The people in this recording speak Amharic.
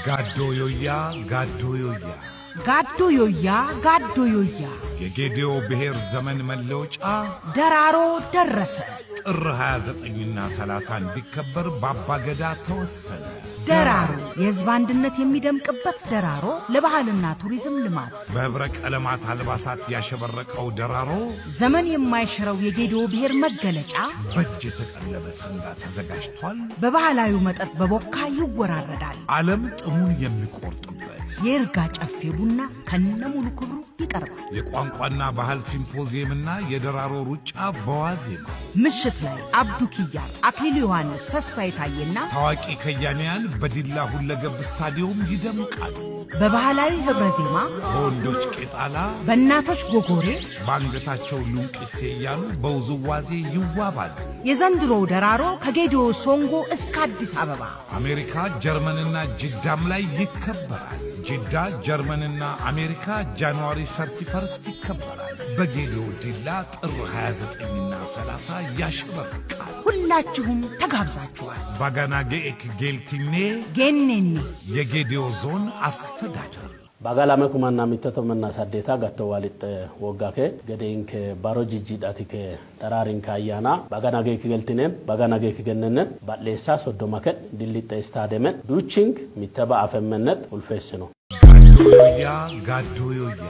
ጋዶዮያ ጋዶዮያ የጌዲዮ ብሔር ዘመን መለወጫ ደራሮ ደረሰ። ጥር 29ና 30 እንዲከበር በአባገዳ ተወሰነ። ደራሮ የሕዝብ አንድነት የሚደምቅበት ደራሮ ለባህልና ቱሪዝም ልማት በህብረ ቀለማት አልባሳት ያሸበረቀው ደራሮ ዘመን የማይሽረው የጌዲዮ ብሔር መገለጫ በእጅ የተቀለበ ሰንጋ ተዘጋጅቷል። በባህላዊ መጠጥ በቦካ ይወራረዳል። ዓለም ጥሙን የሚቆርጥበት የእርጋ ጨፌ ቡና ከነሙሉ ክብሩ ይቀርባል። የቋንቋና ባህል ሲምፖዚየምና የደራሮ ሩጫ በዋዜማ ምሽት ላይ አብዱ ኪያር፣ አክሊሉ ዮሐንስ፣ ተስፋ የታየና ታዋቂ ከያንያን በዲላ ሁለገብ ስታዲየም ይደምቃሉ። በባህላዊ ህብረ ዜማ በወንዶች ቄጣላ፣ በእናቶች ጎጎሬ፣ በአንገታቸው ሉንቂሴ እያሉ በውዝዋዜ ይዋባሉ። የዘንድሮው ደራሮ ከጌዲዮ ሶንጎ እስከ አዲስ አበባ፣ አሜሪካ፣ ጀርመንና ጅዳም ላይ ይከበራል። ጅዳ፣ ጀርመንና አሜሪካ ጃንዋሪ 31 ይከበራል። በጌዲዮ ዲላ ጥር 29ና 30 ያሸበርቃል። ሁላችሁም ተጋብዛችኋል። ባጋናጌ ኤክ ጌልቲኔ ጌኔኔ የጌዲዮ ዞን አስተዳደር ባጋላመ ኩማና ሚተተመና ሳዴታ ጋተዋሊጥ ወጋከ ገደይንከ ባሮ ጂጂዳቲከ ተራሪንከ አያና ባጋናጌ ክገልቲኔን ባጋናጌ ክገነነ ባሌሳ ሶዶማከ ዲሊጠ ስታደመን ዱቺንግ ሚተባ አፈመነት ኡልፌስ ነው። ጋዶዮያ